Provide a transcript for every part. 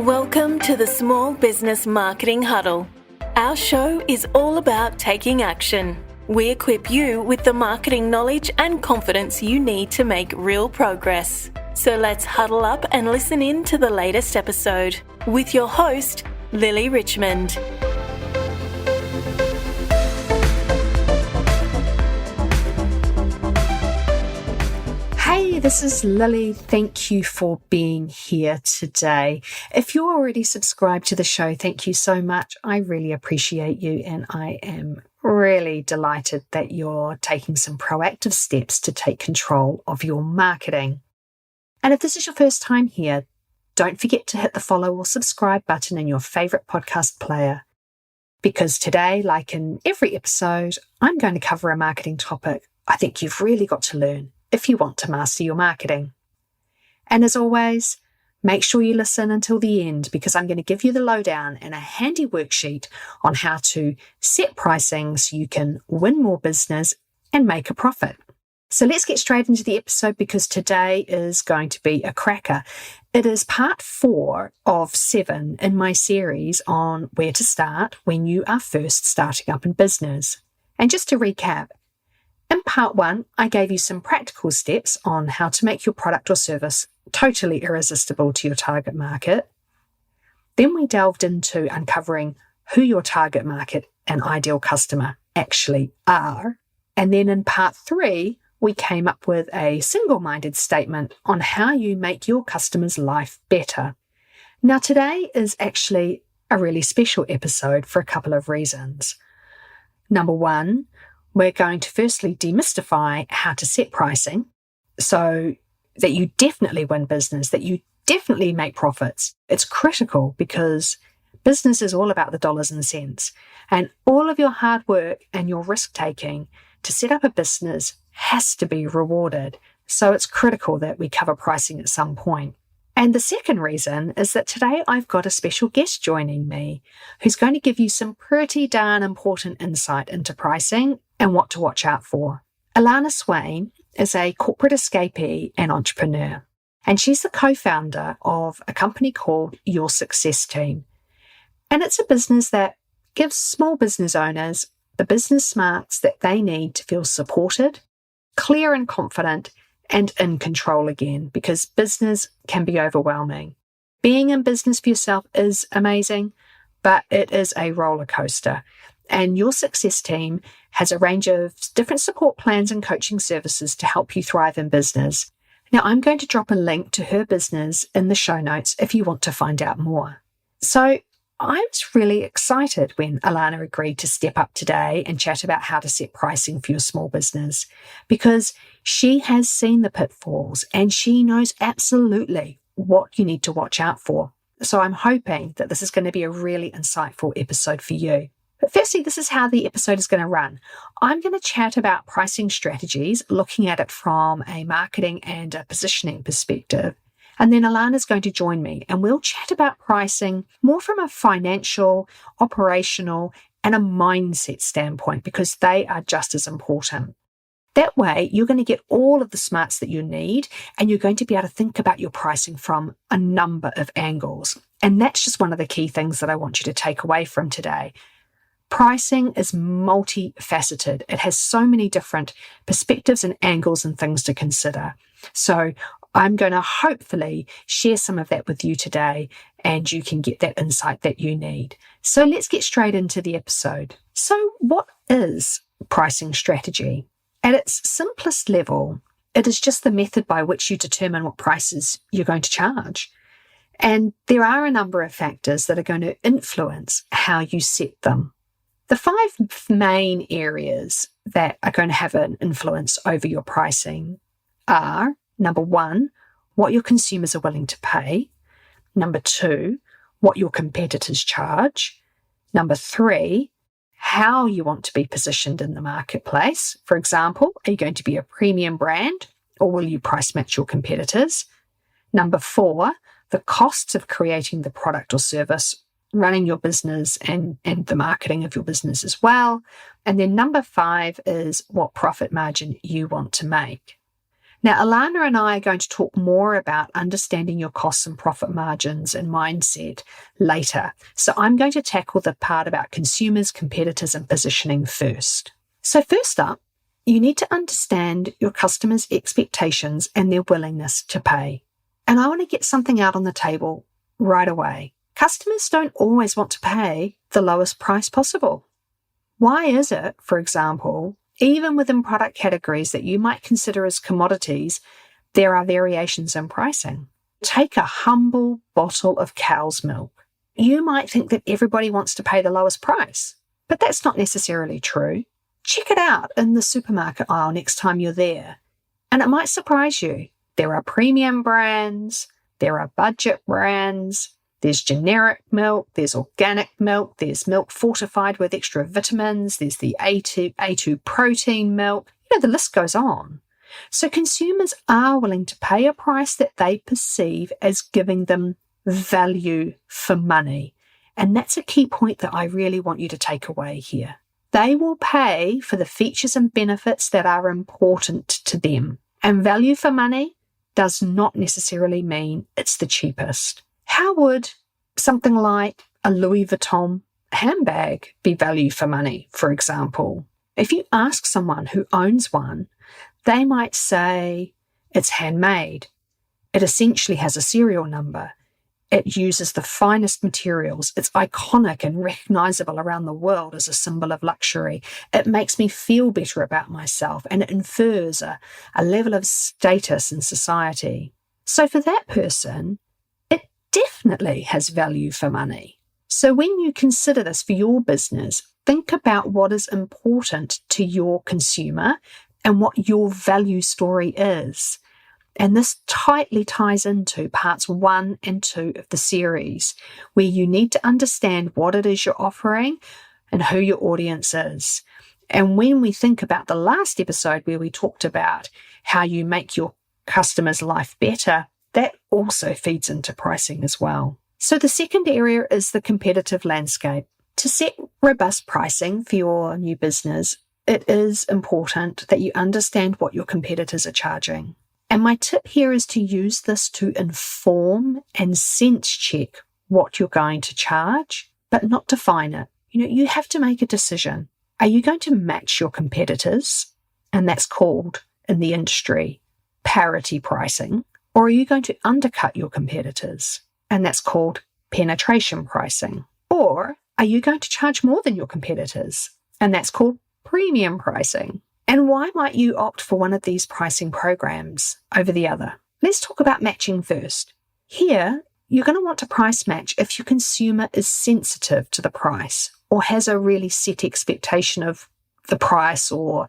Welcome to the Small Business Marketing Huddle. Our show is all about taking action. We equip you with the marketing knowledge and confidence you need to make real progress. So let's huddle up and listen in to the latest episode with your host, Lily Richmond. Hey, this is Lily. Thank you for being here today. If you're already subscribed to the show, thank you so much. I really appreciate you, and I am really delighted that you're taking some proactive steps to take control of your marketing. And if this is your first time here, don't forget to hit the follow or subscribe button in your favorite podcast player. Because today, like in every episode, I'm going to cover a marketing topic I think you've really got to learn if you want to master your marketing. And as always, make sure you listen until the end, because I'm going to give you the lowdown and a handy worksheet on how to set pricing so you can win more business and make a profit. So let's get straight into the episode, because today is going to be a cracker. It is part 4 of 7 in my series on where to start when you are first starting up in business. And just to recap, in part 1, I gave you some practical steps on how to make your product or service totally irresistible to your target market. Then we delved into uncovering who your target market and ideal customer actually are. And then in part 3, we came up with a single-minded statement on how you make your customer's life better. Now, today is actually a really special episode for a couple of reasons. Number 1, we're going to firstly demystify how to set pricing so that you definitely win business, that you definitely make profits. It's critical because business is all about the dollars and cents, and all of your hard work and your risk-taking to set up a business has to be rewarded. So it's critical that we cover pricing at some point. And the second reason is that today I've got a special guest joining me who's going to give you some pretty darn important insight into pricing and what to watch out for. Alana Swain is a corporate escapee and entrepreneur, and she's the co-founder of a company called Your Success Team. And it's a business that gives small business owners the business smarts that they need to feel supported, clear and confident, and in control again, because business can be overwhelming. Being in business for yourself is amazing, but it is a roller coaster. And Your Success Team has a range of different support plans and coaching services to help you thrive in business. Now, I'm going to drop a link to her business in the show notes if you want to find out more. So I was really excited when Alana agreed to step up today and chat about how to set pricing for your small business, because she has seen the pitfalls and she knows absolutely what you need to watch out for. So I'm hoping that this is going to be a really insightful episode for you. But firstly, this is how the episode is going to run. I'm going to chat about pricing strategies, looking at it from a marketing and a positioning perspective. And then Alana's going to join me and we'll chat about pricing more from a financial, operational, and a mindset standpoint, because they are just as important. That way, you're going to get all of the smarts that you need, and you're going to be able to think about your pricing from a number of angles. And that's just one of the key things that I want you to take away from today. Pricing is multifaceted. It has so many different perspectives and angles and things to consider. So I'm going to hopefully share some of that with you today, and you can get that insight that you need. So let's get straight into the episode. So what is pricing strategy? At its simplest level, it is just the method by which you determine what prices you're going to charge. And there are a number of factors that are going to influence how you set them. The 5 main areas that are going to have an influence over your pricing are: number 1, what your consumers are willing to pay. Number 2, what your competitors charge. Number 3, how you want to be positioned in the marketplace. For example, are you going to be a premium brand, or will you price match your competitors? Number 4, the costs of creating the product or service, running your business and the marketing of your business as well. And then number 5 is what profit margin you want to make. Now, Alana and I are going to talk more about understanding your costs and profit margins and mindset later. So I'm going to tackle the part about consumers, competitors, and positioning first. So first up, you need to understand your customers' expectations and their willingness to pay. And I want to get something out on the table right away. Customers don't always want to pay the lowest price possible. Why is it, for example, even within product categories that you might consider as commodities, there are variations in pricing? Take a humble bottle of cow's milk. You might think that everybody wants to pay the lowest price, but that's not necessarily true. Check it out in the supermarket aisle next time you're there, and it might surprise you. There are premium brands, there are budget brands, there's generic milk, there's organic milk, there's milk fortified with extra vitamins, there's the A2 protein milk. The list goes on. So consumers are willing to pay a price that they perceive as giving them value for money. And that's a key point that I really want you to take away here. They will pay for the features and benefits that are important to them. And value for money does not necessarily mean it's the cheapest. How would something like a Louis Vuitton handbag be value for money, for example? If you ask someone who owns one, they might say it's handmade. It essentially has a serial number. It uses the finest materials. It's iconic and recognizable around the world as a symbol of luxury. It makes me feel better about myself, and it infers a level of status in society. So for that person, it definitely has value for money. So when you consider this for your business, think about what is important to your consumer and what your value story is. And this tightly ties into parts 1 and 2 of the series, where you need to understand what it is you're offering and who your audience is. And when we think about the last episode where we talked about how you make your customer's life better, that also feeds into pricing as well. So the second area is the competitive landscape. To set robust pricing for your new business, it is important that you understand what your competitors are charging. And my tip here is to use this to inform and sense check what you're going to charge, but not define it. You have to make a decision. Are you going to match your competitors? And that's called, in the industry, parity pricing. Or are you going to undercut your competitors? And that's called penetration pricing. Or are you going to charge more than your competitors? And that's called premium pricing. And why might you opt for one of these pricing programs over the other? Let's talk about matching first. Here, you're going to want to price match if your consumer is sensitive to the price or has a really set expectation of the price, or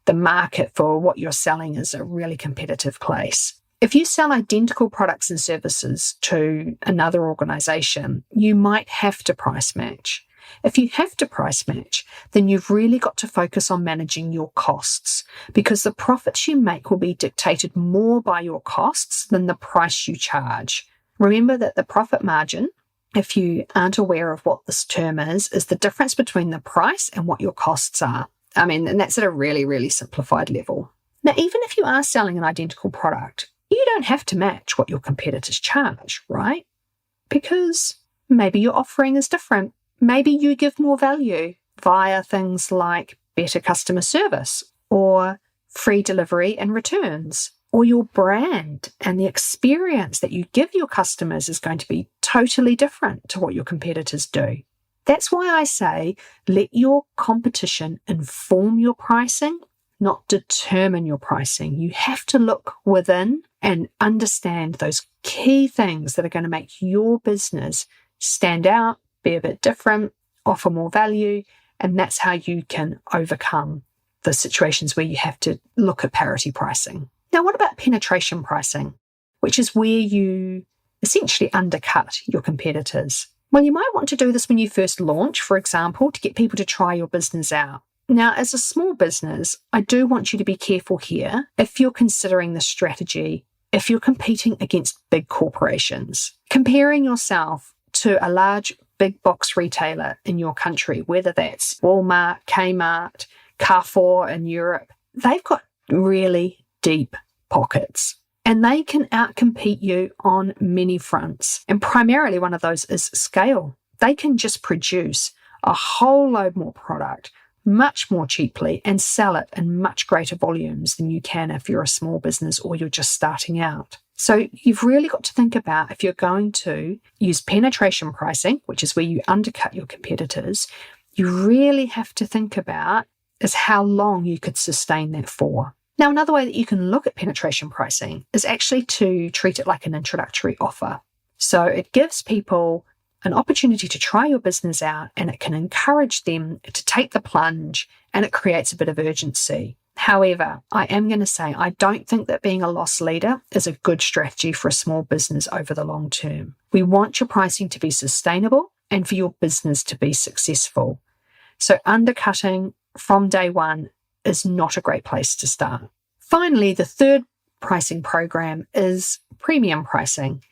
the market for what you're selling is a really competitive place. If you sell identical products and services to another organisation, you might have to price match. If you have to price match, then you've really got to focus on managing your costs, because the profits you make will be dictated more by your costs than the price you charge. Remember that the profit margin, if you aren't aware of what this term is the difference between the price and what your costs are. And that's at a really, really simplified level. Now, even if you are selling an identical product, you don't have to match what your competitors charge, right? Because maybe your offering is different. Maybe you give more value via things like better customer service or free delivery and returns, or your brand and the experience that you give your customers is going to be totally different to what your competitors do. That's why I say let your competition inform your pricing, not determine your pricing. You have to look within and understand those key things that are going to make your business stand out, be a bit different, offer more value, and that's how you can overcome the situations where you have to look at parity pricing. Now, what about penetration pricing, which is where you essentially undercut your competitors? Well, you might want to do this when you first launch, for example, to get people to try your business out. Now, as a small business, I do want you to be careful here if you're considering this strategy, if you're competing against big corporations. Comparing yourself to a large big box retailer in your country, whether that's Walmart, Kmart, Carrefour in Europe, they've got really deep pockets. And they can outcompete you on many fronts. And primarily one of those is scale. They can just produce a whole load more product much more cheaply and sell it in much greater volumes than you can if you're a small business or you're just starting out. So you've really got to think about, if you're going to use penetration pricing, which is where you undercut your competitors, you really have to think about is how long you could sustain that for. Now, another way that you can look at penetration pricing is actually to treat it like an introductory offer. So it gives people an opportunity to try your business out, and it can encourage them to take the plunge, and it creates a bit of urgency. However, I am going to say I don't think that being a loss leader is a good strategy for a small business over the long term. We want your pricing to be sustainable and for your business to be successful. So undercutting from day one is not a great place to start. Finally, the third pricing program is premium pricing.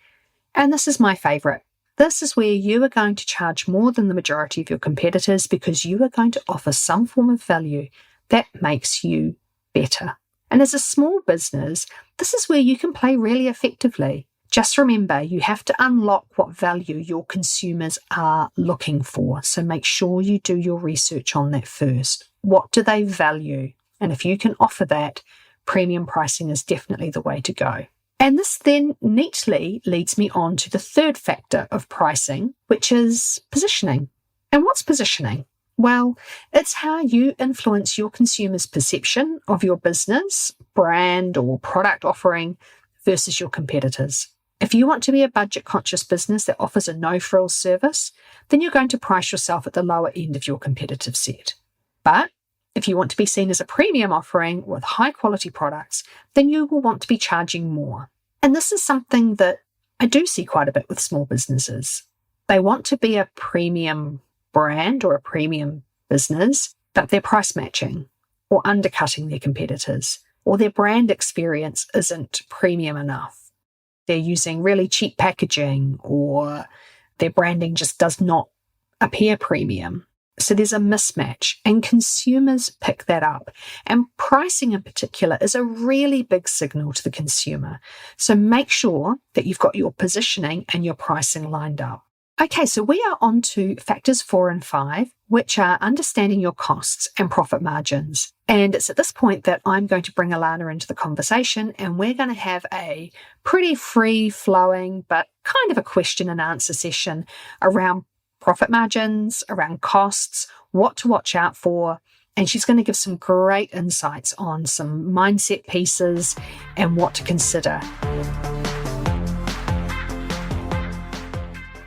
And this is my favorite. This is where you are going to charge more than the majority of your competitors because you are going to offer some form of value that makes you better. And as a small business, this is where you can play really effectively. Just remember, you have to unlock what value your consumers are looking for. So make sure you do your research on that first. What do they value? And if you can offer that, premium pricing is definitely the way to go. And this then neatly leads me on to the third factor of pricing, which is positioning. And what's positioning? Well, it's how you influence your consumers' perception of your business, brand, or product offering versus your competitors. If you want to be a budget-conscious business that offers a no-frills service, then you're going to price yourself at the lower end of your competitive set. But if you want to be seen as a premium offering with high-quality products, then you will want to be charging more. And this is something that I do see quite a bit with small businesses. They want to be a premium brand or a premium business, but they're price matching or undercutting their competitors, or their brand experience isn't premium enough. They're using really cheap packaging, or their branding just does not appear premium. So there's a mismatch, and consumers pick that up. And pricing in particular is a really big signal to the consumer. So make sure that you've got your positioning and your pricing lined up. Okay, so we are on to factors 4 and 5, which are understanding your costs and profit margins. And it's at this point that I'm going to bring Alana into the conversation, and we're going to have a pretty free-flowing, but kind of a question and answer session around profit margins, around costs, what to watch out for. And she's going to give some great insights on some mindset pieces and what to consider.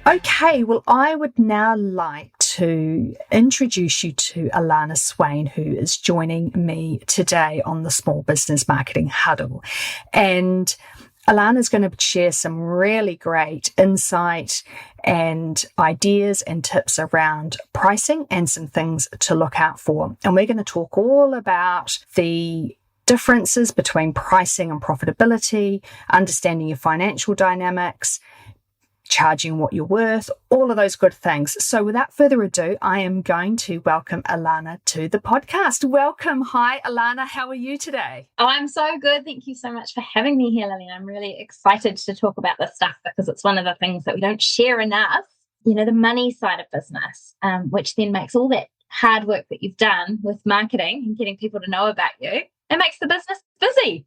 Okay, well, I would now like to introduce you to Alana Swain, who is joining me today on the Small Business Marketing Huddle. And Alana is going to share some really great insight and ideas and tips around pricing and some things to look out for. And we're going to talk all about the differences between pricing and profitability, understanding your financial dynamics, charging what you're worth, all of those good things. So without further ado, I am going to welcome Alana to the podcast. Welcome. Hi, Alana. How are you today? Oh, I'm so good. Thank you so much for having me here, Lily. I'm really excited to talk about this stuff because it's one of the things that we don't share enough, the money side of business, which then makes all that hard work that you've done with marketing and getting people to know about you, it makes the business busy.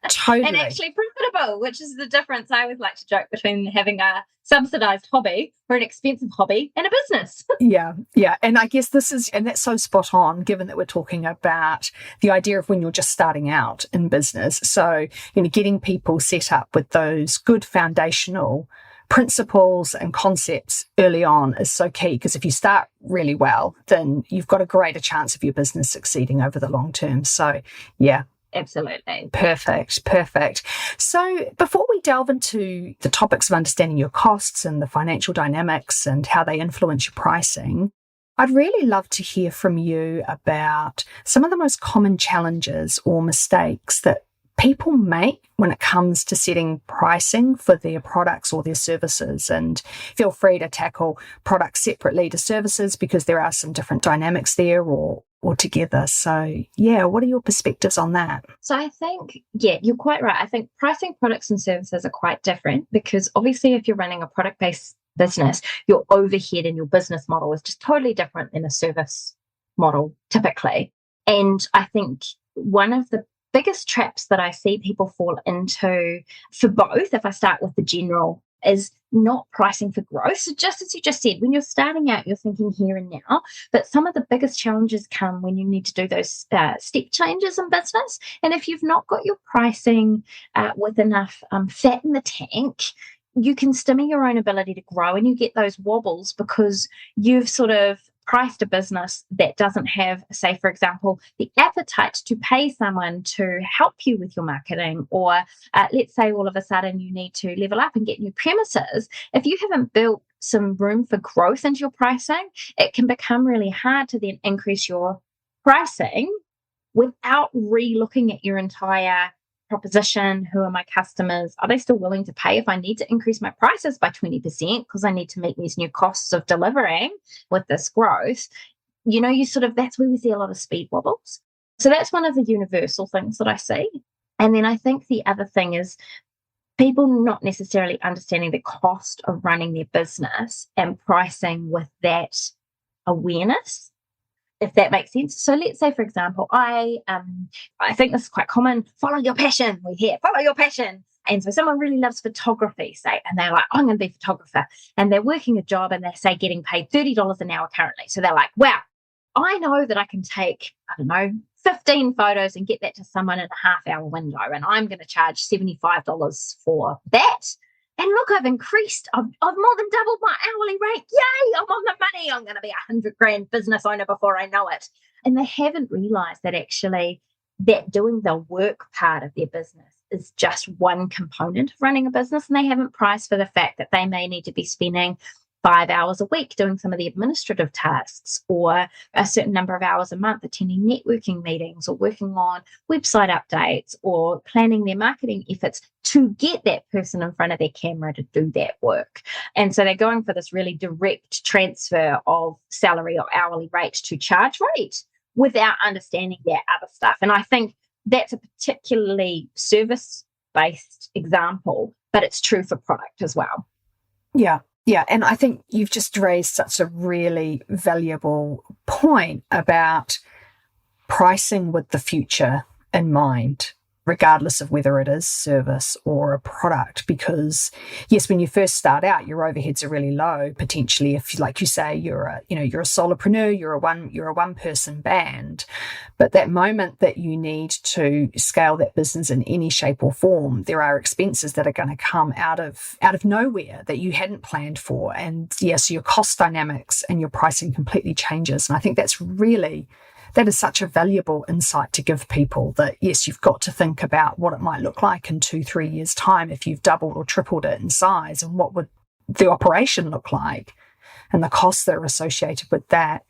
Totally. And actually profitable, which is the difference. I always like to joke between having a subsidized hobby or an expensive hobby and a business. Yeah. And I guess that's so spot on, given that we're talking about the idea of when you're just starting out in business. So, getting people set up with those good foundational principles and concepts early on is so key, because if you start really well, then you've got a greater chance of your business succeeding over the long term. So, yeah. Absolutely. Perfect. So before we delve into the topics of understanding your costs and the financial dynamics and how they influence your pricing, I'd really love to hear from you about some of the most common challenges or mistakes that people make when it comes to setting pricing for their products or their services. And feel free to tackle products separately to services, because there are some different dynamics there, or altogether. So, yeah, what are your perspectives on that? So I think, yeah, you're quite right. I think pricing products and services are quite different because obviously if you're running a product-based business, your overhead and your business model is just totally different than a service model typically. And I think one of the biggest traps that I see people fall into for both, if I start with the general, is not pricing for growth. So just as you just said, when you're starting out, you're thinking here and now, but some of the biggest challenges come when you need to do those step changes in business. And if you've not got your pricing with enough fat in the tank, you can stymie your own ability to grow, and you get those wobbles because you've sort of priced a business that doesn't have, say, for example, the appetite to pay someone to help you with your marketing, or let's say all of a sudden you need to level up and get new premises. If you haven't built some room for growth into your pricing, it can become really hard to then increase your pricing without re-looking at your entire proposition. Who are my customers? Are they still willing to pay if I need to increase my prices by 20% because I need to meet these new costs of delivering with this growth? You sort of, that's where we see a lot of speed wobbles. So that's one of the universal things that I see. And then I think the other thing is people not necessarily understanding the cost of running their business and pricing with that awareness, if that makes sense. So let's say, for example, I think this is quite common. Follow your passion. We hear follow your passion. And so someone really loves photography, say, and they're like, I'm going to be a photographer. And they're working a job and they're, say, getting paid $30 an hour currently. So they're like, wow, I know that I can take, 15 photos and get that to someone in a half-hour window. And I'm going to charge $75 for that. And look, I've increased. I've more than doubled my hourly rate. Yay, I'm on the money. I'm going to be $100,000 business owner before I know it. And they haven't realized that actually that doing the work part of their business is just one component of running a business. And they haven't priced for the fact that they may need to be spending 5 hours a week doing some of the administrative tasks, or a certain number of hours a month attending networking meetings, or working on website updates, or planning their marketing efforts to get that person in front of their camera to do that work. And so they're going for this really direct transfer of salary or hourly rate to charge rate without understanding that other stuff. And I think that's a particularly service-based example, but it's true for product as well. Yeah. Yeah, and I think you've just raised such a really valuable point about pricing with the future in mind, regardless of whether it is service or a product. Because yes, when you first start out, your overheads are really low. Potentially, if, like you say, you're a solopreneur, you're a one-person band. But that moment that you need to scale that business in any shape or form, there are expenses that are going to come out of nowhere that you hadn't planned for. And yes, your cost dynamics and your pricing completely changes. And I think that is such a valuable insight to give people, that yes, you've got to think about what it might look like in 2-3 years' time if you've doubled or tripled it in size, and what would the operation look like and the costs that are associated with that.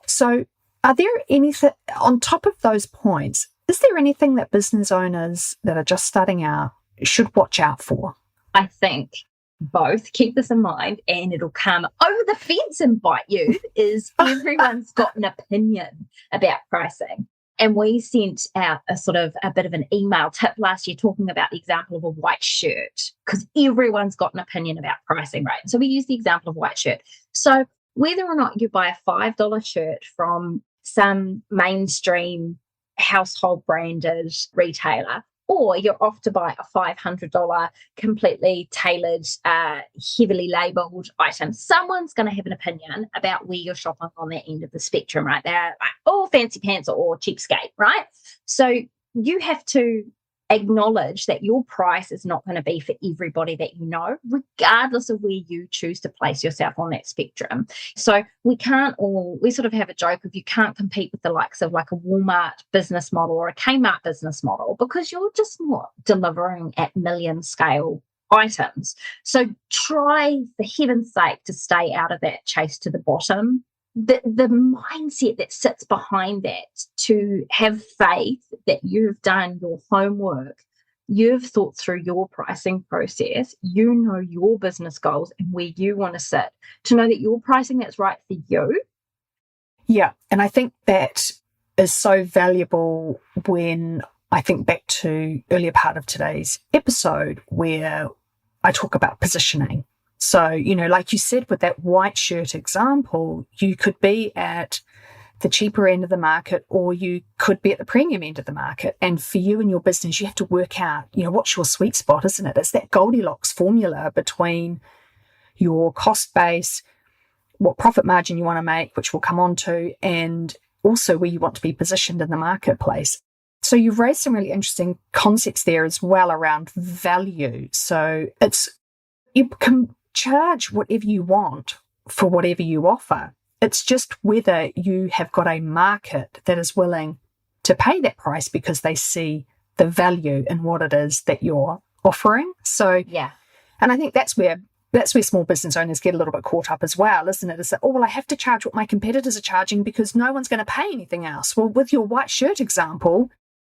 So are there anything, on top of those points, is there anything that business owners that are just starting out should watch out for? I think both, keep this in mind, and it'll come over the fence and bite you, is everyone's got an opinion about pricing. And we sent out a bit of an email tip last year talking about the example of a white shirt, because everyone's got an opinion about pricing, right? So we use the example of white shirt. So whether or not you buy a $5 shirt from some mainstream household branded retailer, or you're off to buy a $500 completely tailored, heavily labelled item, someone's going to have an opinion about where you're shopping on that end of the spectrum, right? They're like, oh, fancy pants or cheapskate, right? So you have to acknowledge that your price is not going to be for everybody that you know, regardless of where you choose to place yourself on that spectrum. So we sort of have a joke of, you can't compete with the likes of like a Walmart business model or a Kmart business model, because you're just not delivering at million scale items. So try, for heaven's sake, to stay out of that chase to the bottom. The mindset that sits behind that, to have faith that you've done your homework, you've thought through your pricing process, you know your business goals and where you want to sit, to know that you're pricing that's right for you. Yeah, and I think that is so valuable when I think back to earlier part of today's episode where I talk about positioning. So, like you said, with that white shirt example, you could be at the cheaper end of the market, or you could be at the premium end of the market. And for you and your business, you have to work out, what's your sweet spot, isn't it? It's that Goldilocks formula between your cost base, what profit margin you want to make, which we'll come on to, and also where you want to be positioned in the marketplace. So you've raised some really interesting concepts there as well around value. So you can charge whatever you want for whatever you offer. It's just whether you have got a market that is willing to pay that price because they see the value in what it is that you're offering. So, yeah. And I think that's where small business owners get a little bit caught up as well, isn't it? Is that, I have to charge what my competitors are charging because no one's going to pay anything else. Well, with your white shirt example,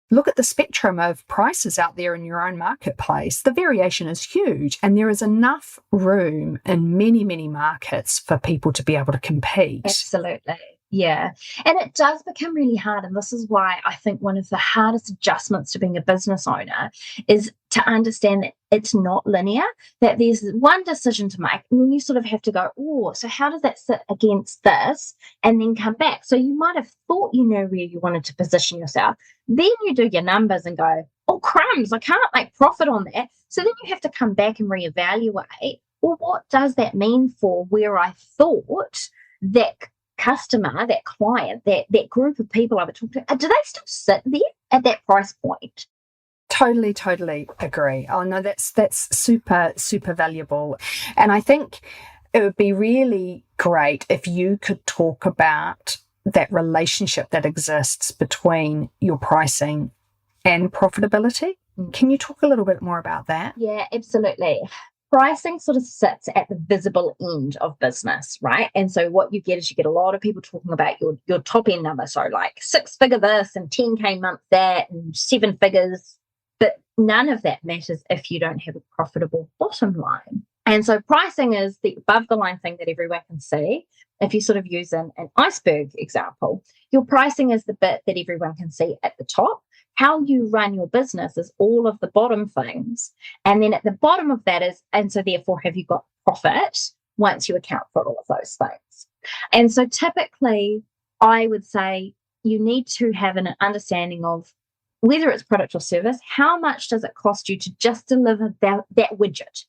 look at the spectrum of prices out there in your own marketplace. The variation is huge, and there is enough room in many, many markets for people to be able to compete. Absolutely. Yeah. And it does become really hard. And this is why I think one of the hardest adjustments to being a business owner is to understand that it's not linear, that there's one decision to make, and then you sort of have to go, so how does that sit against this? And then come back. So you might have thought you know where you wanted to position yourself. Then you do your numbers and go, crumbs, I can't make profit on that. So then you have to come back and reevaluate, what does that mean for where I thought that customer, that client, that group of people I would talk to, do they still sit there at that price point? Totally agree. Oh no, that's super, super valuable. And I think it would be really great if you could talk about that relationship that exists between your pricing and profitability. Can you talk a little bit more about that? Yeah, absolutely. Pricing sort of sits at the visible end of business, right? And so what you get is you get a lot of people talking about your top end number. So like 6-figure this and 10K month that and 7 figures. But none of that matters if you don't have a profitable bottom line. And so pricing is the above the line thing that everyone can see. If you sort of use an iceberg example, your pricing is the bit that everyone can see at the top. How you run your business is all of the bottom things. And then at the bottom of that is, and so therefore have you got profit once you account for all of those things. And so typically I would say you need to have an understanding of whether it's product or service, how much does it cost you to just deliver that widget?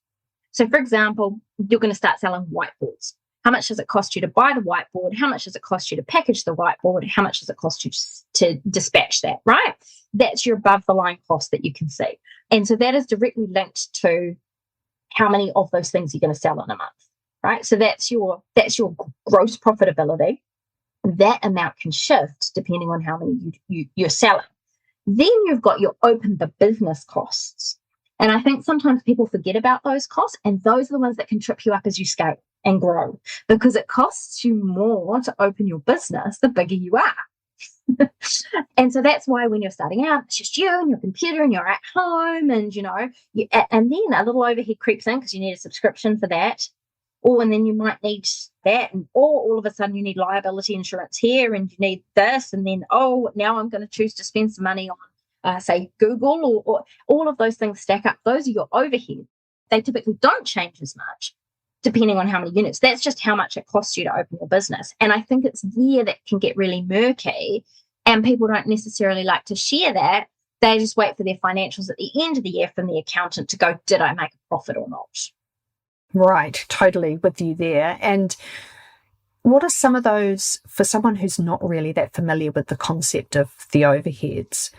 So for example, you're going to start selling whiteboards. How much does it cost you to buy the whiteboard? How much does it cost you to package the whiteboard? How much does it cost you to dispatch that, right? That's your above the line cost that you can see. And so that is directly linked to how many of those things you're going to sell in a month, right? So that's your gross profitability. That amount can shift depending on how many you're selling. Then you've got your open the business costs. And I think sometimes people forget about those costs, and those are the ones that can trip you up as you scale and grow, because it costs you more to open your business the bigger you are. And so that's why when you're starting out, it's just you and your computer and you're at home and, and then a little overhead creeps in because you need a subscription for that. And then you might need that. Or all of a sudden you need liability insurance here and you need this. And then, now I'm going to choose to spend some money on, say, Google or all of those things stack up. Those are your overhead. They typically don't change as much depending on how many units. That's just how much it costs you to open your business. And I think it's there that can get really murky, and people don't necessarily like to share that. They just wait for their financials at the end of the year from the accountant to go, did I make a profit or not? Right, totally with you there. And what are some of those, for someone who's not really that familiar with the concept of the overheads,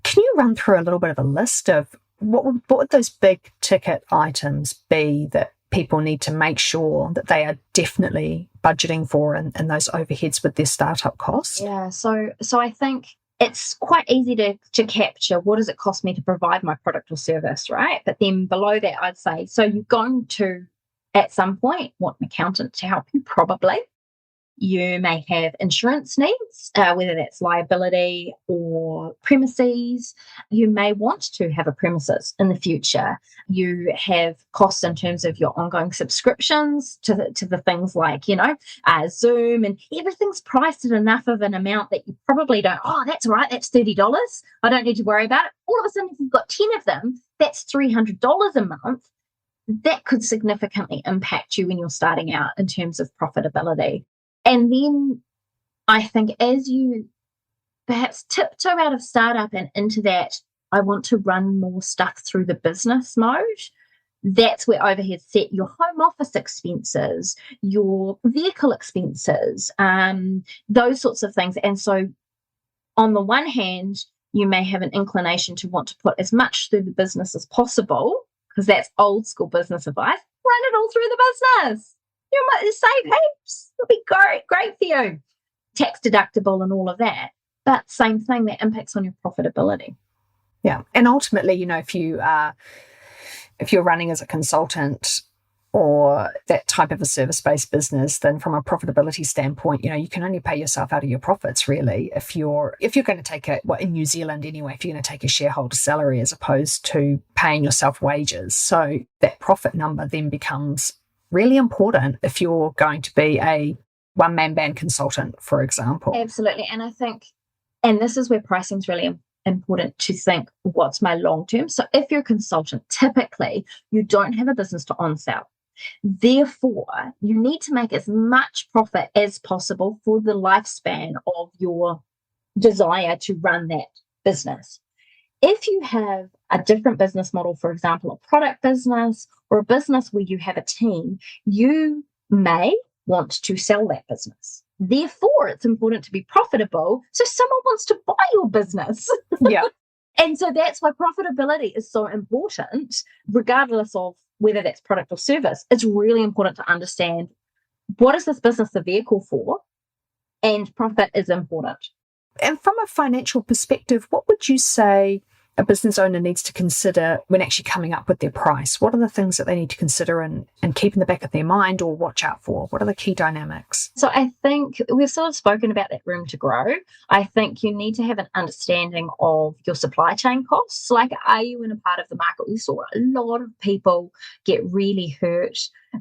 can you run through a little bit of a list of what would those big ticket items be that people need to make sure that they are definitely budgeting for in those overheads with their startup costs? Yeah, so I think it's quite easy to capture what does it cost me to provide my product or service, right? But then below that, I'd say, so you're going to, at some point, want an accountant to help you, probably. You may have insurance needs, whether that's liability or premises. You may want to have a premises in the future. You have costs in terms of your ongoing subscriptions to the things like, Zoom, and everything's priced at enough of an amount that you probably don't, oh, that's all right, that's $30. I don't need to worry about it. All of a sudden, if you've got 10 of them, that's $300 a month. That could significantly impact you when you're starting out in terms of profitability. And then I think as you perhaps tiptoe out of startup and into that, I want to run more stuff through the business mode, that's where overhead set your home office expenses, your vehicle expenses, those sorts of things. And so on the one hand, you may have an inclination to want to put as much through the business as possible, because that's old school business advice. Run it all through the business. You might save heaps. It'll be great for you. Tax deductible and all of that. But same thing, that impacts on your profitability. Yeah. And ultimately, if you're running as a consultant or that type of a service-based business, then from a profitability standpoint, you can only pay yourself out of your profits, really. If you're going to take in New Zealand anyway, if you're going to take a shareholder salary as opposed to paying yourself wages. So that profit number then becomes really important if you're going to be a one-man band consultant, for example. Absolutely. And I think, and this is where pricing is really important to think, what's my long term? So if you're a consultant, typically you don't have a business to on-sell. Therefore, you need to make as much profit as possible for the lifespan of your desire to run that business. If you have a different business model, for example, a product business or a business where you have a team, you may want to sell that business. Therefore, it's important to be profitable so someone wants to buy your business. Yeah. And so that's why profitability is so important, regardless of whether that's product or service. It's really important to understand, what is this business the vehicle for? And profit is important. And from a financial perspective, what would you say a business owner needs to consider when actually coming up with their price? What are the things that they need to consider and keep in the back of their mind or watch out for? What are the key dynamics? So I think we've sort of spoken about that room to grow. I think you need to have an understanding of your supply chain costs. Like, are you in a part of the market? We saw a lot of people get really hurt,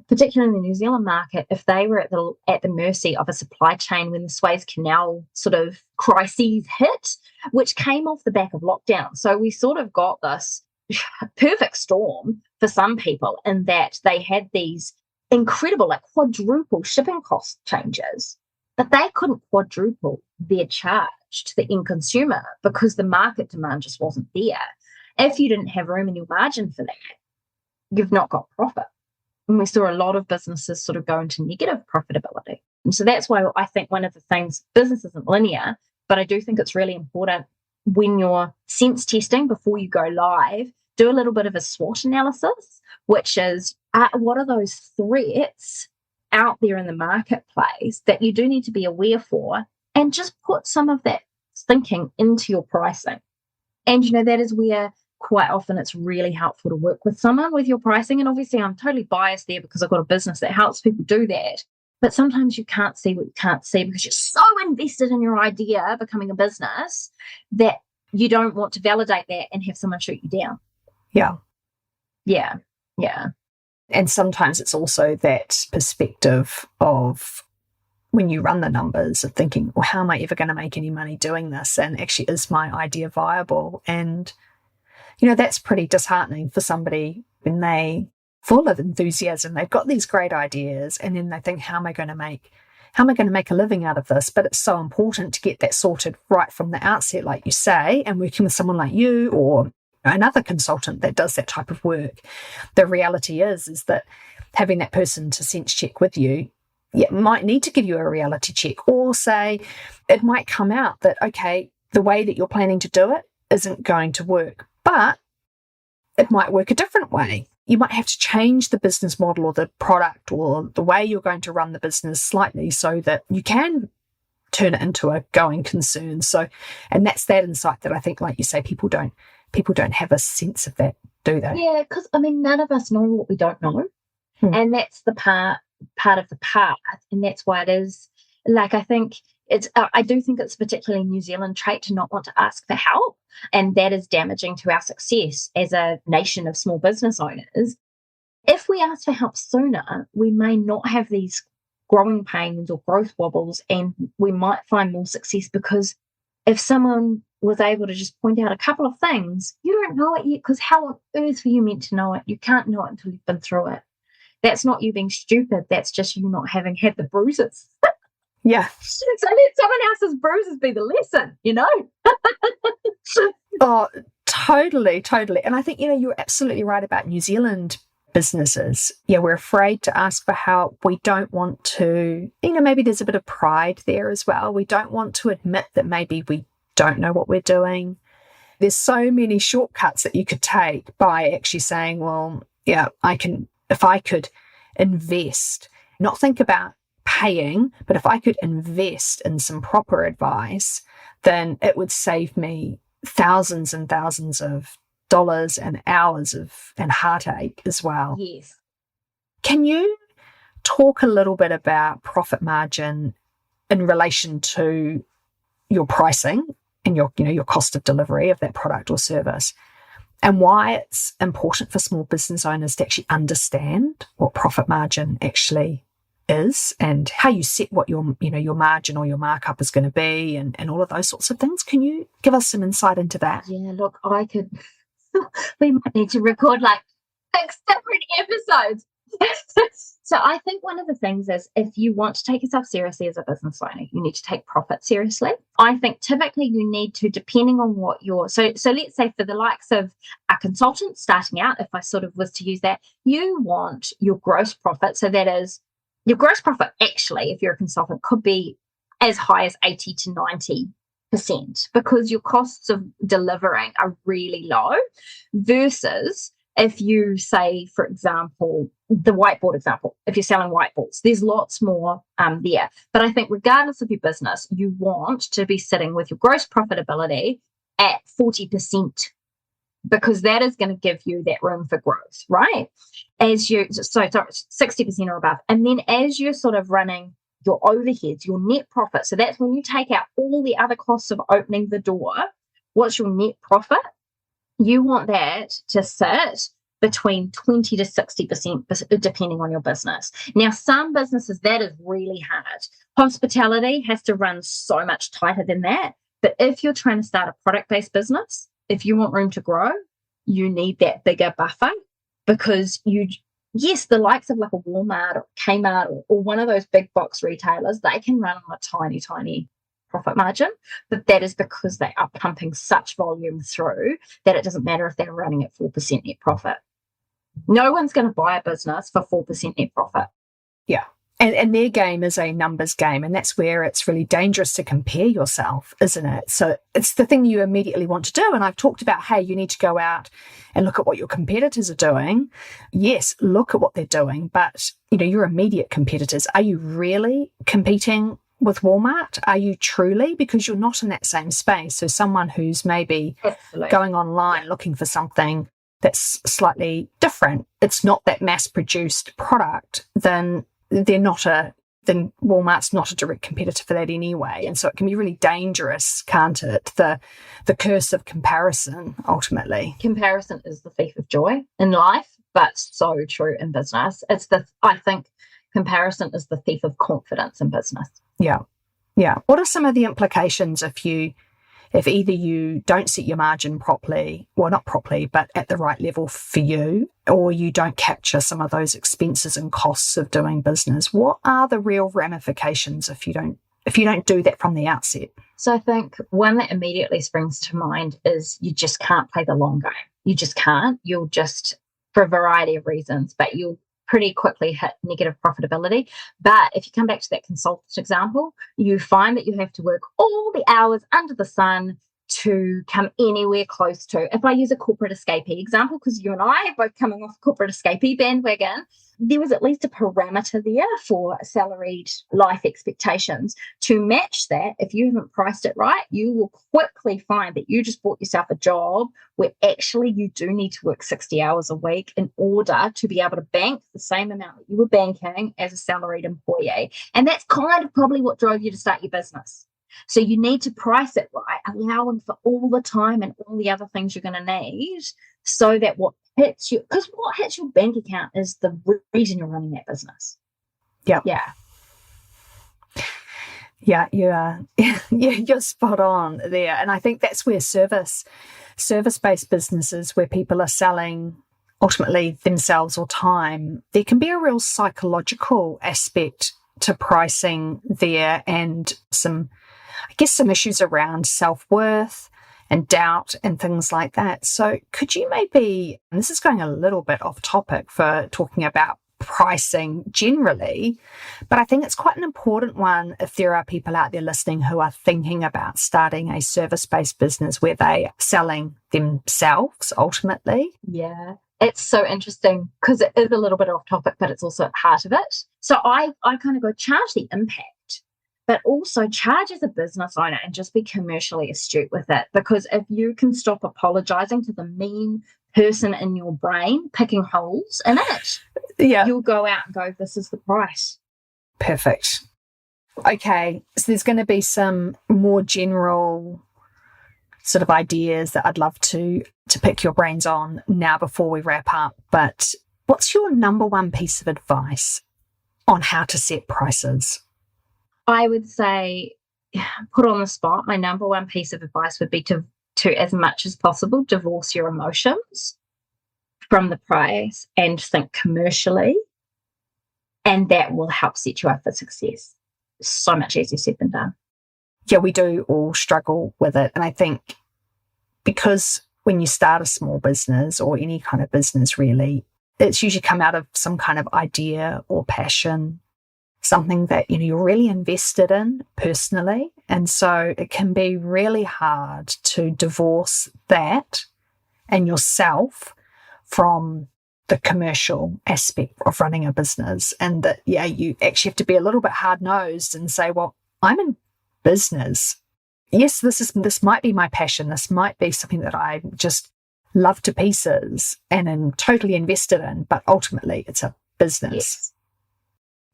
particularly in the New Zealand market, if they were at the mercy of a supply chain when the Suez Canal sort of crises hit, which came off the back of lockdown. So we sort of got this perfect storm for some people in that they had these incredible, like quadruple shipping cost changes, but they couldn't quadruple their charge to the end consumer because the market demand just wasn't there. If you didn't have room in your margin for that, you've not got profit. And we saw a lot of businesses sort of go into negative profitability. And so that's why I think one of the things, business isn't linear, but I do think it's really important when you're sense testing before you go live, do a little bit of a SWOT analysis, which is what are those threats out there in the marketplace that you do need to be aware for, and just put some of that thinking into your pricing. And, that is where quite often it's really helpful to work with someone with your pricing. And obviously I'm totally biased there because I've got a business that helps people do that. But sometimes you can't see what you can't see because you're so invested in your idea becoming a business that you don't want to validate that and have someone shoot you down. Yeah. Yeah. Yeah. And sometimes it's also that perspective of when you run the numbers of thinking, well, how am I ever going to make any money doing this? And actually, is my idea viable? And, that's pretty disheartening for somebody when they full of enthusiasm. They've got these great ideas and then they think, how am I going to make a living out of this? But it's so important to get that sorted right from the outset, like you say, and working with someone like you or another consultant that does that type of work. The reality is that having that person to sense check with you, might need to give you a reality check, or say it might come out that, okay, the way that you're planning to do it isn't going to work, but it might work a different way. You might have to change the business model or the product or the way you're going to run the business slightly so that you can turn it into a going concern. So, and that's that insight that I think, like you say, people don't have a sense of that, do they? Yeah, because none of us know what we don't know. And that's the part of the path. And that's why it is Like, I do think it's a particularly New Zealand trait to not want to ask for help. And that is damaging to our success as a nation of small business owners. If we ask for help sooner, we may not have these growing pains or growth wobbles, and we might find more success, because if someone was able to just point out a couple of things, you don't know it yet, because how on earth were you meant to know it? You can't know it until you've been through it. That's not you being stupid. That's just you not having had the bruises. Yeah. So let someone else's bruises be the lesson, Oh, totally, totally. And I think, you're absolutely right about New Zealand businesses. Yeah, we're afraid to ask for help. We don't want to, maybe there's a bit of pride there as well. We don't want to admit that maybe we don't know what we're doing. There's so many shortcuts that you could take by actually saying, well, yeah, if I could invest, not think about paying, but if I could invest in some proper advice, then it would save me thousands and thousands of dollars and hours and heartache as well. Yes. Can you talk a little bit about profit margin in relation to your pricing and your cost of delivery of that product or service, and why it's important for small business owners to actually understand what profit margin actually is, and how you set what your margin or your markup is going to be, and all of those sorts of things? Can you give us some insight into that? Yeah, look, we might need to record like 6 different episodes. So I think one of the things is, if you want to take yourself seriously as a business owner, you need to take profit seriously. I think typically you need to, depending on what so let's say for the likes of a consultant starting out, if I sort of was to use that, you want your gross profit. So that is your gross profit, actually, if you're a consultant, could be as high as 80 to 90%, because your costs of delivering are really low, versus if you say, for example, the whiteboard example, if you're selling whiteboards, there's lots more there. But I think regardless of your business, you want to be sitting with your gross profitability at 40%, because that is going to give you that room for growth, right? So 60% or above. And then as you're sort of running your overheads, your net profit, so that's when you take out all the other costs of opening the door, what's your net profit? You want that to sit between 20 to 60%, depending on your business. Now, some businesses, that is really hard. Hospitality has to run so much tighter than that. But if you're trying to start a product-based business, if you want room to grow, you need that bigger buffer, because the likes of like a Walmart or Kmart or one of those big box retailers, they can run on a tiny, tiny profit margin, but that is because they are pumping such volume through that it doesn't matter if they're running at 4% net profit. No one's going to buy a business for 4% net profit. Yeah. And their game is a numbers game, and that's where it's really dangerous to compare yourself, isn't it? So it's the thing you immediately want to do. And I've talked about, hey, you need to go out and look at what your competitors are doing. Yes, look at what they're doing, but your immediate competitors, are you really competing with Walmart? Are you truly? Because you're not in that same space. So someone who's maybe going online looking for something that's slightly different, it's not that mass-produced product, then Walmart's not a direct competitor for that anyway. And so it can be really dangerous, can't it? The curse of comparison, ultimately. Comparison is the thief of joy in life, but so true in business. I think comparison is the thief of confidence in business. Yeah. Yeah. What are some of the implications if either you don't set your margin properly, well, not properly, but at the right level for you, or you don't capture some of those expenses and costs of doing business? What are the real ramifications if you don't do that from the outset? So I think one that immediately springs to mind is you just can't play the long game. You just can't. You'll just, for a variety of reasons, but you'll pretty quickly hit negative profitability. But if you come back to that consultant example, you find that you have to work all the hours under the sun to come anywhere close to. If I use a corporate escapee example, because you and I are both coming off corporate escapee bandwagon, there was at least a parameter there for salaried life expectations. To match that, if you haven't priced it right, you will quickly find that you just bought yourself a job where actually you do need to work 60 hours a week in order to be able to bank the same amount that you were banking as a salaried employee. And that's kind of probably what drove you to start your business. So you need to price it right, allowing for all the time and all the other things you're going to need, so that what hits you, because what hits your bank account is the reason you're running that business. Yeah. Yeah. Yeah, you are. You're spot on there. And I think that's where service-based businesses, where people are selling ultimately themselves or time, there can be a real psychological aspect to pricing there, and some issues around self-worth and doubt and things like that. So could you maybe, and this is going a little bit off topic for talking about pricing generally, but I think it's quite an important one if there are people out there listening who are thinking about starting a service-based business where they are selling themselves ultimately. Yeah. It's so interesting because it is a little bit off topic, but it's also at the heart of it. So I kind of go charge the impact, but also charge as a business owner and just be commercially astute with it. Because if you can stop apologizing to the mean person in your brain picking holes in it, you'll go out and go, this is the price. Perfect. Okay, so there's going to be some more general sort of ideas that I'd love to pick your brains on now before we wrap up. But what's your number one piece of advice on how to set prices? I would say, put on the spot, my number one piece of advice would be to as much as possible, divorce your emotions from the price and think commercially. And that will help set you up for success. So much easier said than done. Yeah, we do all struggle with it. And I think because when you start a small business or any kind of business really, it's usually come out of some kind of idea or passion, something that you're really invested in personally. And so it can be really hard to divorce that and yourself from the commercial aspect of running a business. And that, you actually have to be a little bit hard-nosed and say, well, I'm in business. Yes, this might be my passion. This might be something that I just love to pieces and am totally invested in, but ultimately it's a business. Yes.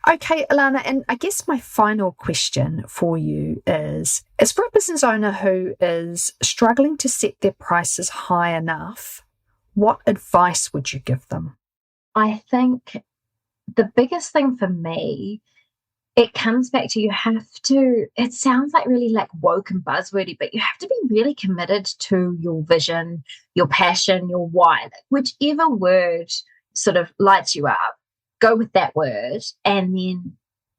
Okay, Alana, and I guess my final question for you is for a business owner who is struggling to set their prices high enough, what advice would you give them? I think the biggest thing for me, it comes back to it sounds like really like woke and buzzwordy, but you have to be really committed to your vision, your passion, your why, whichever word sort of lights you up, go with that word and then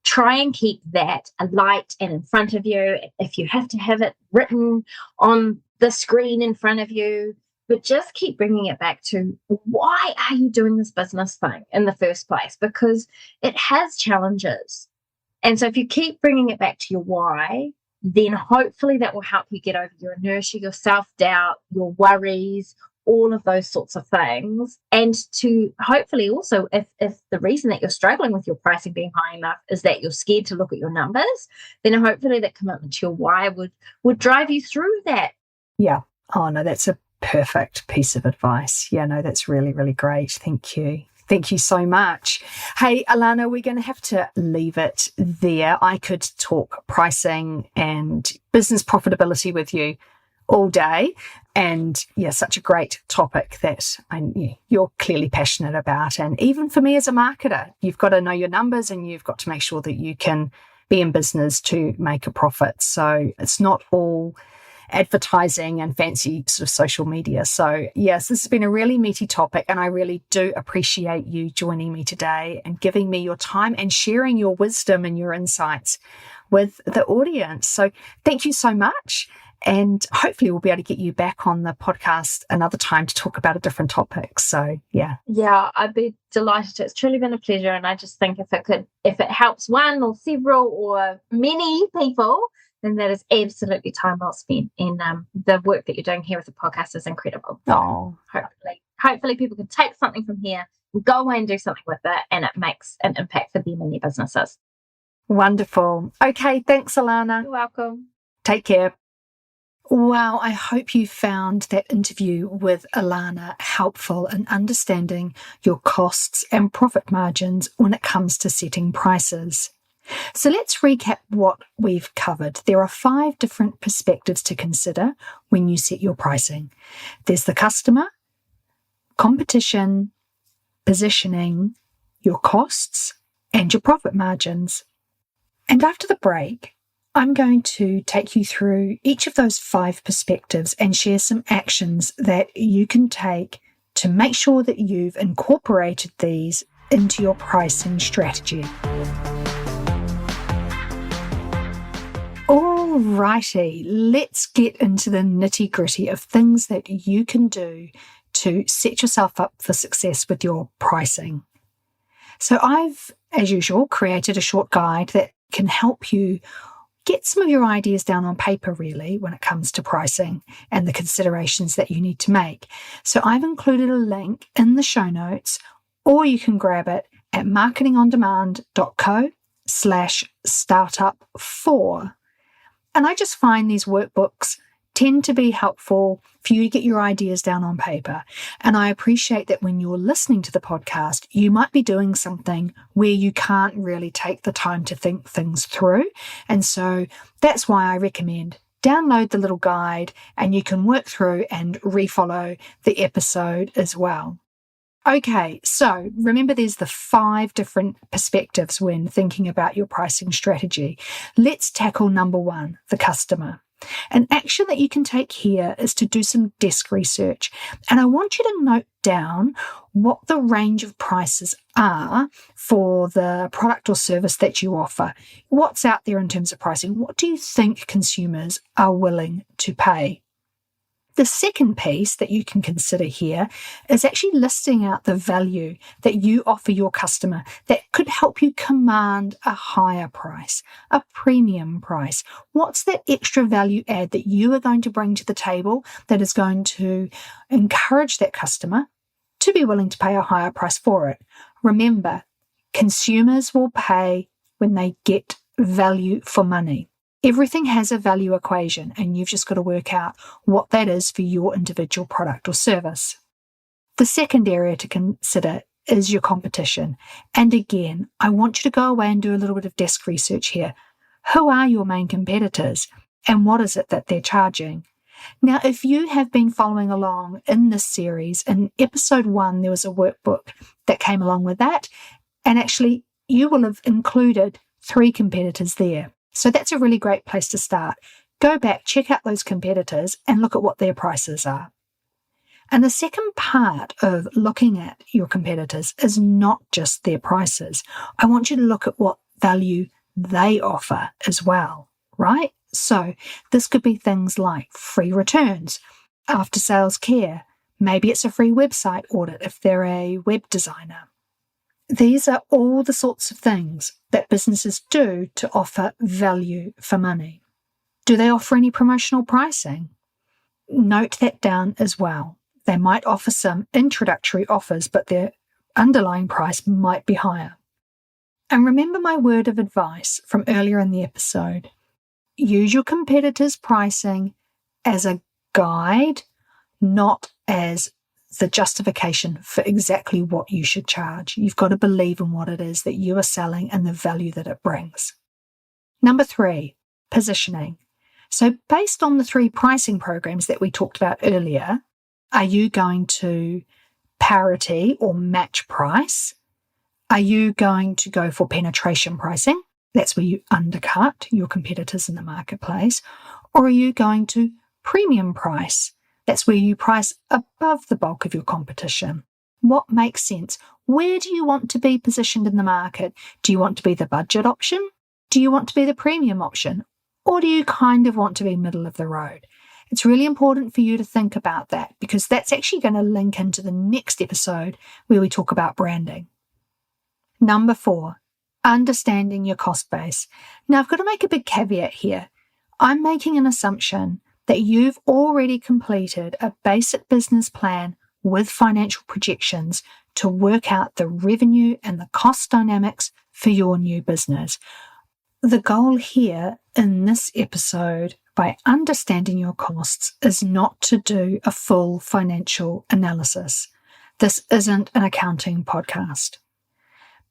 try and keep that alight and in front of you. If you have to have it written on the screen in front of you, but just keep bringing it back to why are you doing this business thing in the first place? Because it has challenges. And so if you keep bringing it back to your why, then hopefully that will help you get over your inertia, your self-doubt, your worries, all of those sorts of things. And to hopefully also, if the reason that you're struggling with your pricing being high enough is that you're scared to look at your numbers, then hopefully that commitment to your why would drive you through that. Yeah. Oh, no, that's a perfect piece of advice. Yeah, no, that's really, really great. Thank you. Thank you so much. Hey, Alana, we're going to have to leave it there. I could talk pricing and business profitability with you all day. And such a great topic that you're clearly passionate about. And even for me as a marketer, you've got to know your numbers and you've got to make sure that you can be in business to make a profit. So it's not all advertising and fancy sort of social media. So yes, this has been a really meaty topic, and I really do appreciate you joining me today and giving me your time and sharing your wisdom and your insights with the audience. So thank you so much. And hopefully we'll be able to get you back on the podcast another time to talk about a different topic. So, yeah. Yeah, I'd be delighted to. It's truly been a pleasure. And I just think if it helps one or several or many people, then that is absolutely time well spent. And the work that you're doing here with the podcast is incredible. Oh, Hopefully people can take something from here, go away and do something with it, and it makes an impact for them and their businesses. wonderful. Okay, thanks, Alana. You're welcome. Take care. Wow, I hope you found that interview with Alana helpful in understanding your costs and profit margins when it comes to setting prices. So let's recap what we've covered. There are 5 different perspectives to consider when you set your pricing. There's the customer, competition, positioning, your costs, and your profit margins. And after the break, I'm going to take you through each of those 5 perspectives and share some actions that you can take to make sure that you've incorporated these into your pricing strategy. Alrighty, let's get into the nitty-gritty of things that you can do to set yourself up for success with your pricing. So I've, as usual, created a short guide that can help you get some of your ideas down on paper, really, when it comes to pricing and the considerations that you need to make. So I've included a link in the show notes, or you can grab it at marketingondemand.co/startup4. And I just find these workbooks tend to be helpful for you to get your ideas down on paper. And I appreciate that when you're listening to the podcast, you might be doing something where you can't really take the time to think things through. And so that's why I recommend download the little guide and you can work through and refollow the episode as well. Okay, so remember there's the 5 different perspectives when thinking about your pricing strategy. Let's tackle number 1, the customer. An action that you can take here is to do some desk research. And I want you to note down what the range of prices are for the product or service that you offer. What's out there in terms of pricing? What do you think consumers are willing to pay? The second piece that you can consider here is actually listing out the value that you offer your customer that could help you command a higher price, a premium price. What's that extra value add that you are going to bring to the table that is going to encourage that customer to be willing to pay a higher price for it? Remember, consumers will pay when they get value for money. Everything has a value equation, and you've just got to work out what that is for your individual product or service. The second area to consider is your competition. And again, I want you to go away and do a little bit of desk research here. Who are your main competitors, and what is it that they're charging? Now, if you have been following along in this series, in episode 1, there was a workbook that came along with that, and actually you will have included 3 competitors there. So that's a really great place to start. Go back, check out those competitors and look at what their prices are. And the second part of looking at your competitors is not just their prices. I want you to look at what value they offer as well, right? So this could be things like free returns, after sales care. Maybe it's a free website audit if they're a web designer. These are all the sorts of things that businesses do to offer value for money. Do they offer any promotional pricing? Note that down as well. They might offer some introductory offers, but their underlying price might be higher. And remember my word of advice from earlier in the episode. Use your competitors' pricing as a guide, not as the justification for exactly what you should charge. You've got to believe in what it is that you are selling and the value that it brings. Number 3, positioning. So based on the 3 pricing programs that we talked about earlier, are you going to parity or match price? Are you going to go for penetration pricing? That's where you undercut your competitors in the marketplace. Or are you going to premium price? That's where you price above the bulk of your competition. What makes sense? Where do you want to be positioned in the market? Do you want to be the budget option? Do you want to be the premium option? Or do you kind of want to be middle of the road? It's really important for you to think about that because that's actually going to link into the next episode where we talk about branding. Number 4, understanding your cost base. Now, I've got to make a big caveat here. I'm making an assumption that you've already completed a basic business plan with financial projections to work out the revenue and the cost dynamics for your new business. The goal here in this episode, by understanding your costs, is not to do a full financial analysis. This isn't an accounting podcast.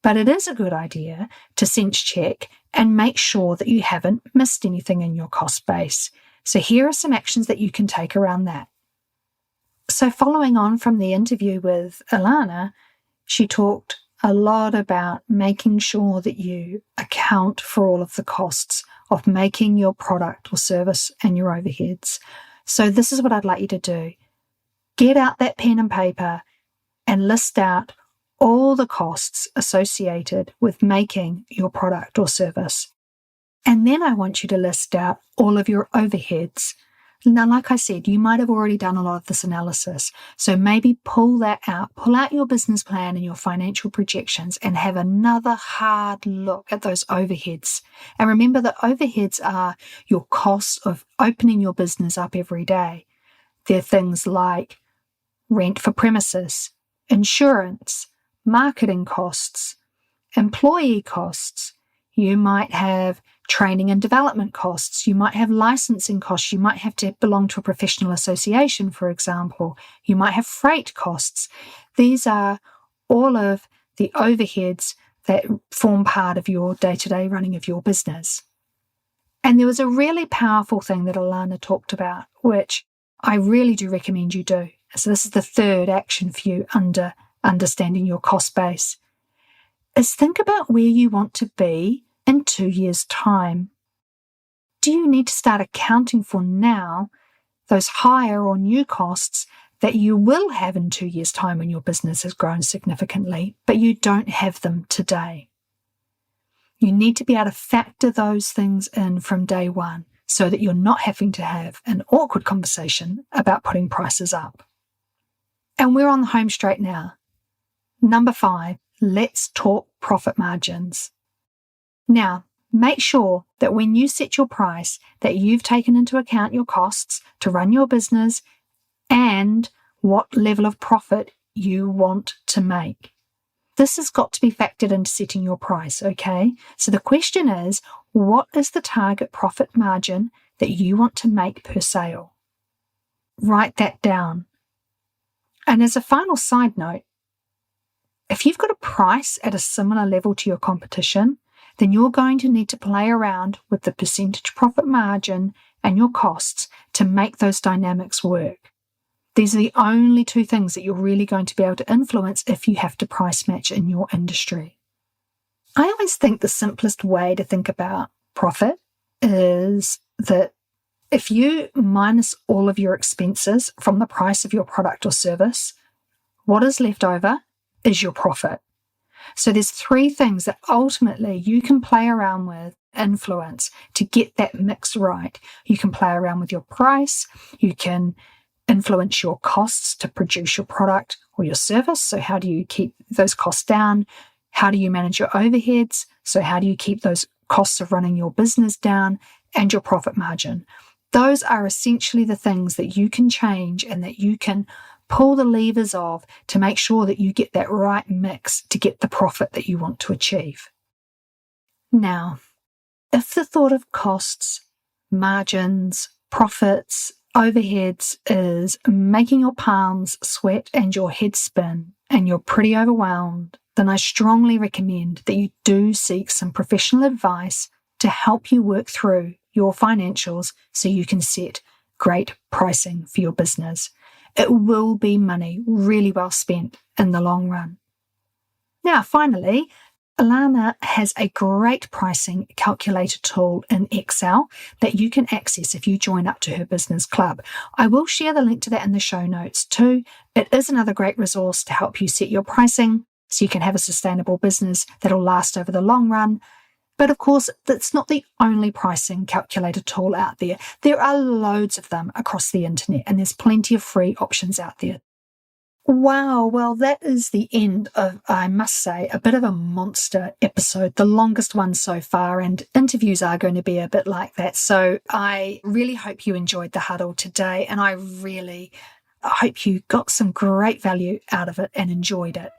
But it is a good idea to sense check and make sure that you haven't missed anything in your cost base. So here are some actions that you can take around that. So following on from the interview with Alana, she talked a lot about making sure that you account for all of the costs of making your product or service and your overheads. So this is what I'd like you to do. Get out that pen and paper and list out all the costs associated with making your product or service. And then I want you to list out all of your overheads. Now, like I said, you might have already done a lot of this analysis. So maybe pull out your business plan and your financial projections and have another hard look at those overheads. And remember that overheads are your costs of opening your business up every day. They're things like rent for premises, insurance, marketing costs, employee costs. You might have training and development costs. You might have licensing costs. You might have to belong to a professional association, for example. You might have freight costs. These are all of the overheads that form part of your day-to-day running of your business. And there was a really powerful thing that Alana talked about, which I really do recommend you do. So this is the third action for you under understanding your cost base, is think about where you want to be in 2 years' time. Do you need to start accounting for now those higher or new costs that you will have in 2 years' time when your business has grown significantly, but you don't have them today? You need to be able to factor those things in from day one so that you're not having to have an awkward conversation about putting prices up. And we're on the home straight now. Number 5, let's talk profit margins. Now, make sure that when you set your price that you've taken into account your costs to run your business and what level of profit you want to make. This has got to be factored into setting your price, okay? So the question is, what is the target profit margin that you want to make per sale? Write that down. And as a final side note, if you've got a price at a similar level to your competition, then you're going to need to play around with the percentage profit margin and your costs to make those dynamics work. These are the only two things that you're really going to be able to influence if you have to price match in your industry. I always think the simplest way to think about profit is that if you minus all of your expenses from the price of your product or service, what is left over is your profit. So there's 3 things that ultimately you can play around with, influence, to get that mix right. You can play around with your price. You can influence your costs to produce your product or your service. So how do you keep those costs down? How do you manage your overheads? So how do you keep those costs of running your business down? And your profit margin. Those are essentially the things that you can change and that you can pull the levers of to make sure that you get that right mix to get the profit that you want to achieve. Now, if the thought of costs, margins, profits, overheads is making your palms sweat and your head spin and you're pretty overwhelmed, then I strongly recommend that you do seek some professional advice to help you work through your financials so you can set great pricing for your business. It will be money really well spent in the long run. Now, finally, Alana has a great pricing calculator tool in Excel that you can access if you join up to her business club. I will share the link to that in the show notes too. It is another great resource to help you set your pricing so you can have a sustainable business that'll last over the long run. But of course, that's not the only pricing calculator tool out there. There are loads of them across the internet, and there's plenty of free options out there. Wow, well, that is the end of, I must say, a bit of a monster episode, the longest one so far, and interviews are going to be a bit like that. So I really hope you enjoyed the huddle today, and I really hope you got some great value out of it and enjoyed it.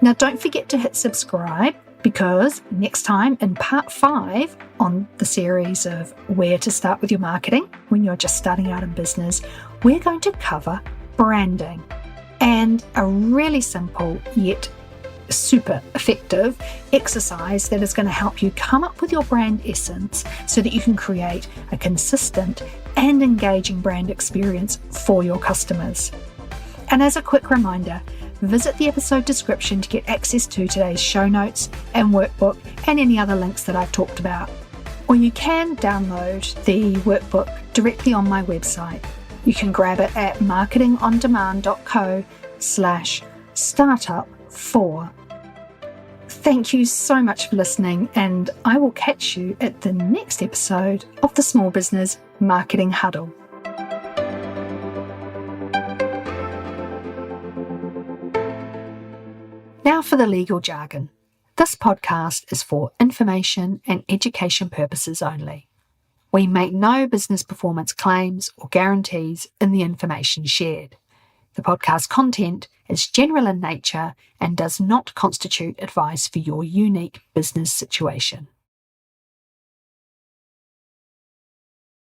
Now, don't forget to hit subscribe, because next time in part 5 on the series of where to start with your marketing when you're just starting out in business, we're going to cover branding. And a really simple yet super effective exercise that is going to help you come up with your brand essence so that you can create a consistent and engaging brand experience for your customers. And as a quick reminder, visit the episode description to get access to today's show notes and workbook and any other links that I've talked about. Or you can download the workbook directly on my website. You can grab it at marketingondemand.co/startup4. Thank you so much for listening, and I will catch you at the next episode of the Small Business Marketing Huddle. Now for the legal jargon. This podcast is for information and education purposes only. We make no business performance claims or guarantees in the information shared. The podcast content is general in nature and does not constitute advice for your unique business situation.